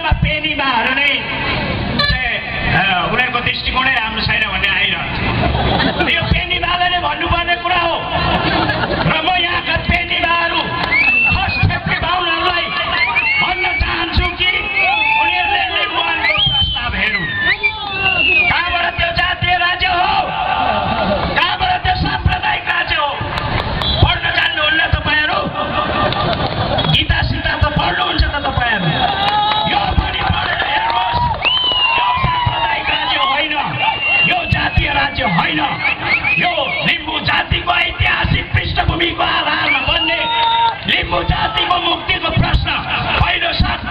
नेपालमा पेनीमाहरू नै उनीहरूको दृष्टिकोणै राम्रो छैन भन्ने आइरहन्छ। यो पेनीमाले नै भन्नुपर्ने कुरा हो र म यहाँका पेनीमाहरू खस छेत्री बाहुनहरूलाई भन्न चाहन्छु कि उनीहरूले लिम्बुवानको प्रस्ताव हेरौँ। कहाँबाट त्यो जातीय राज्य हो, कहाँबाट त्यो साम्प्रदायिक राज्य हो? पढ्न जान्नुहुन्न तपाईँहरू? गीता सीता त पढ्नुहुन्छ त तपाईँहरू? यो पनि पढेर हेर्नुहोस्, यो साम्प्रदायिक राज्य होइन, यो जातीय राज्य होइन। यो लिम्बू जातिको ऐतिहासिक पृष्ठभूमिको आधारमा बन्ने लिम्बू जातिको मुक्तिको प्रश्न पहिलो शर्त।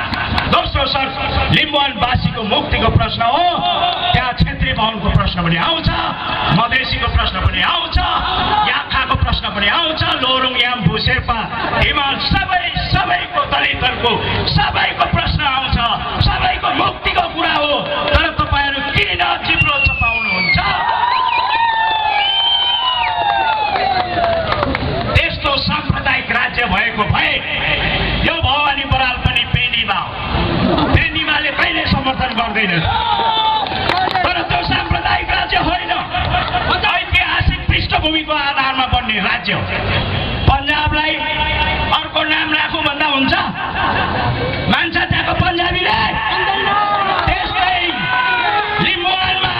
दोस्रो शर्त लिम्बुवानवासीको मुक्तिको प्रश्न हो। त्यहाँ छेत्री बाहुनको प्रश्न पनि आउँछ, मधेसीको प्रश्न पनि आउँछ, याखाको प्रश्न पनि आउँछ, लोरुङ याम्बु शेर्पा हिमाल सबैको दलितहरूको सबैको प्रश्न आउँछ। सबैको मुक्तिको कुरा हो। तर तपाईँहरू किन जिब्रो चपाउनुहुन्छ? त्यस्तो साम्प्रदायिक राज्य भएको भए यो भवानी बराल पनि पेनीमाले कहिले समर्थन गर्दैन। तर त्यो साम्प्रदायिक राज्य होइन, ऐतिहासिक पृष्ठभूमिको आधारमा बन्ने राज्य हो। पन्जाबलाई अर्को नाम राखौँ भन्दा हुन्छ? मान्छ त्यहाँको पन्जाबीले? त्यस्तै लिम्बुवानमा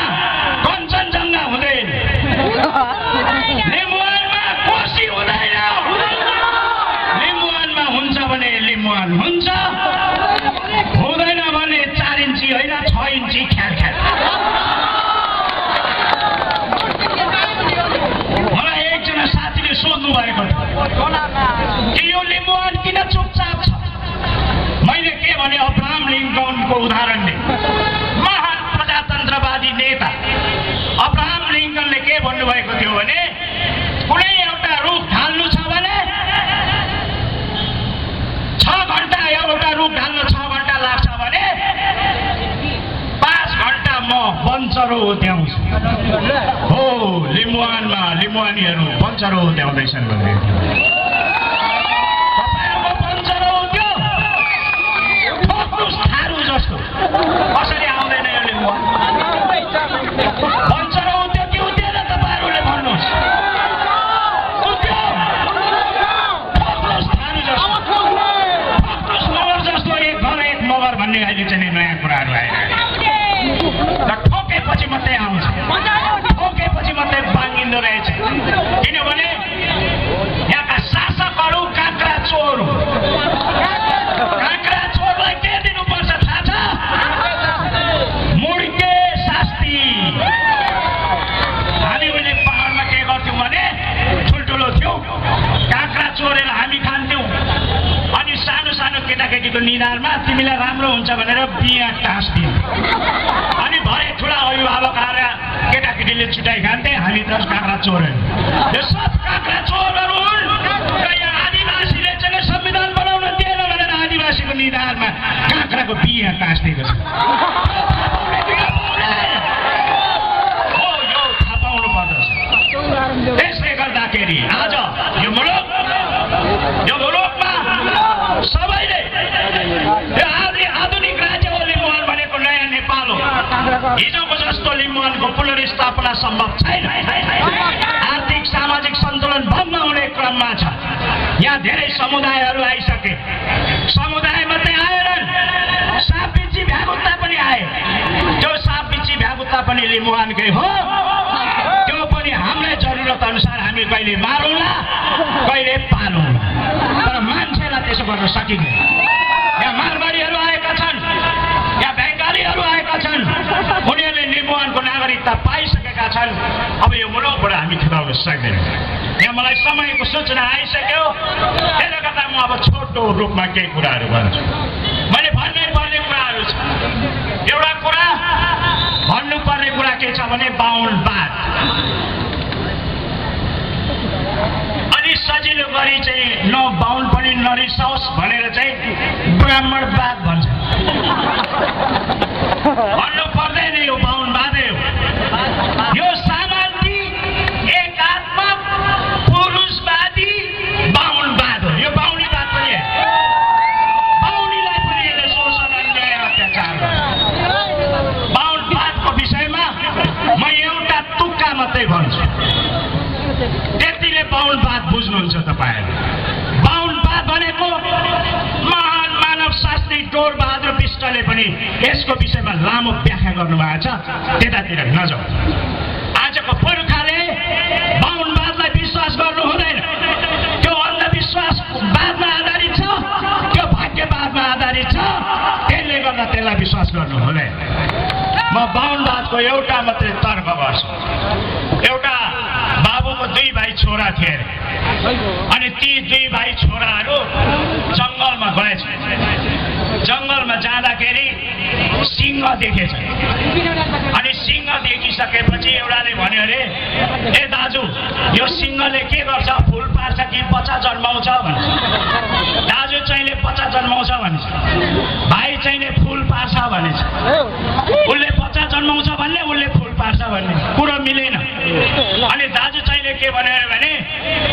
कञ्चनजङ्घा हुँदैन, लिम्बुवानमा कोशी हुँदैन। लिम्बुवानमा हुन्छ भने लिम्बुवान हुन्छ, हुँदैन भने 4 इन्ची होइन 6 इन्ची ख्याल। मलाई एकजना साथीले सोध्नु भएको कि यो लिम्बुवान किन चुपचाप छ? मैले के भने, अब्राहम लिङ्कनको उदाहरण दिएँ। महान प्रजातन्त्रवादी नेता अब्राहम लिङ्कनले के भन्नुभएको थियो भने, कुनै एउटा रुख ढाल्नु छ भने 6 घण्टा, एउटा रुख ढाल्न 6 घण्टा लाग्छ भने 5 घण्टा म बन्चरो हुत्याउँछु। हो, लिम्बुवानमा लिम्बुवानीहरू बन्चरो हुत्याउँदैछन् भने तपाईँहरूको बन्चरो हुत्यो ठोक्नुस् थारू जस्तो। कसरी आउँदैन यो लिम्बुवान? बन्चरो हुत्यो कि हुँदैन तपाईँहरूले भन्नुहोस्? हुत्यो, ठोक्नुस् थारू जस्तो, ठोक्नुस् मगर जस्तो। एक घर एक मगर भन्ने अहिले चाहिँ नयाँ कुराहरू आइरहेको र ठोकेपछि मात्रै आउँछ, ठोकेपछि मात्रै बाङ्गिँदो रहेछ। किनभने यहाँका शासकहरू काँक्रा चोर, काँक्रा चोरलाई के दिनुपर्छ थाहा छ? मुड्के शास्ति। हामी उहिले पहाडमा के गर्थ्यौँ भने, ठुल्ठुलो थियौँ, काँक्रा चोरेर हामी खान्थ्यौँ। अनि सानो सानो केटाकेटीको निधारमा तिमीलाई राम्रो हुन्छ भनेर बिहा टाँस्दियौँ। अनि भरे ठुला अभिभावक आएर केटाकेटीले छुट्याइ खान्थे, हामी 10 काँक्रा चोरेर। यो सब काँक्रा चोरहरू हुन्। र यहाँ आदिवासीले चाहिँ संविधान बनाउन दिएन भनेर आदिवासीको निधारमा काँक्राको बिहा टाँस्दिएको छ। हो, यो थाहा पाउनु पर्दछ। त्यसले गर्दाखेरि आज यो मुलुकमा सबैले आधुनिक राज्य हो लिम्बुवान भनेको, नयाँ नेपाल हो। हिजोको जस्तो लिम्बुवानको पुनर्स्थापना सम्भव छैन। आर्थिक सामाजिक सन्तुलन भङ्ग हुने क्रममा छ। यहाँ धेरै समुदायहरू आइसके। समुदाय मात्रै आएनन्, साँपबिच्छी भ्यागुत्ता पनि आए। त्यो साँपबिच्छी भ्यागुत्ता पनि लिम्बुवानकै हो। त्यो पनि हाम्रै जरुरत अनुसार हामी कहिले मारौँला, कहिले पालौँला। तर मान्छेलाई त्यसो गर्न सकिँदैन। यहाँ मारवाडीहरू आएका छन्, यहाँ बङ्गालीहरू आएका छन्, उनीहरूले लिम्बुवानको नागरिकता पाइसकेका छन्। अब यो मुलुकबाट हामी खेदाउन सक्दैनौँ। यहाँ मलाई समयको सूचना आइसक्यो, त्यसले गर्दा म अब छोटो रूपमा केही कुराहरू भन्छु। मैले भन्नै पर्ने कुराहरू छ। एउटा कुरा भन्नुपर्ने कुरा के छ भने बाहुनवाद। अनि सजिलो गरी चाहिँ न बाहुन पनि नरिसाओस् भनेर चाहिँ ब्राह्मणवाद भन्छ। भन्नु पर्दैन, यो बाहुनवादै हो। यो सामान्य एकात्मक पुरुषवादी बाहुनवाद हो। यो बाहुनीवाद पनि हो। बाहुनीलाई पनि तपाईँले पनि यसको विषयमा लामो व्याख्या गर्नुभएको छ, त्यतातिर नजाऊ। आजको पुर्खाले बाहुनवादलाई विश्वास गर्नु हुँदैन। त्यो अन्धविश्वासवादमा आधारित छ, त्यो भाग्यवादमा आधारित छ। त्यसले गर्दा त्यसलाई विश्वास गर्नु हुँदैन। म बाहुनवादको एउटा मात्रै तर्क गर्छु। एउटा बाबुको 2 भाइ छोरा थिए अरे, अनि ती 2 भाइ छोराहरू जङ्गलमा गएछ। जङ्गलमा जाँदाखेरि सिंह देखेछ। अनि सिंह देखिसकेपछि एउटाले भन्यो अरे, ए दाजु, यो सिंहले के गर्छ, फुल पार्छ कि बच्चा जन्माउँछ भन्छ। दाजु चाहिँले बच्चा जन्माउँछ भन्छ, भाइ चाहिँले फुल पार्छ भनेछ। उसले बच्चा जन्माउँछ भन्ने, उसले फुल पार्छ भन्ने कुरो मिलेन। अनि दाजु चाहिँले के भन्यो भने,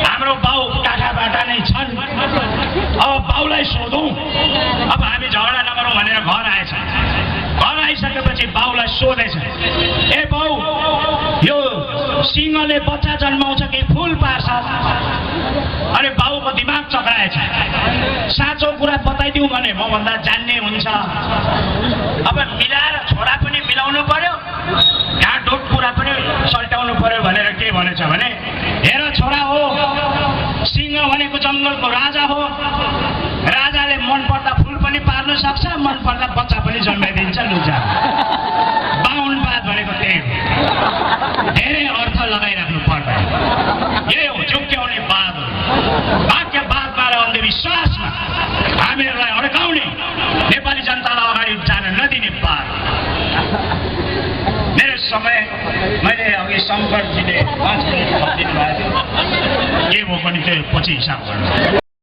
हाम्रो बाउ काकाबाट नै छन्, अब बाउलाई सोधौँ, अब हामी झगडा नगरौँ भनेर घर आएछ। घर आइसकेपछि बाउलाई सोधेछ, ए बाउ, यो सिंहले बच्चा जन्माउँछ कि फुल पार्छ? अनि बाउको दिमाग चक्राएछ। साँचो कुरा बताइदिउँ भने म भन्दा जान्ने हुन्छ। अब मिलाएर छोरा पनि मिलाउनु पर्यो, ढाँटढुट कुरा पनि सल्टाउनु पर्यो भनेर के भनेछ भने, हेर छोरा हो, सिंह भनेको जङ्गलको राजा हो। राजाले मन पर्दा फुल पनि पार्न सक्छ, मन पर्दा बच्चा पनि जन्माइदिन्छ। लुजा बाहुनवाद भनेको त्यही हो। धेरै अर्थ लगाइराख्नु पर्दैन। यही हो झुक्क्याउने वाद हो। भाग्यवादमा र अन्धविश्वासमा हामीहरूलाई अड्काउने, नेपाली जनतालाई अगाडि जान नदिने वाद। मेरो समय मैले अघि शङ्करजीले 5 मिनट दिनुभएको थियो, के भयो पनि त्यो पछि हिसाब गर्नु।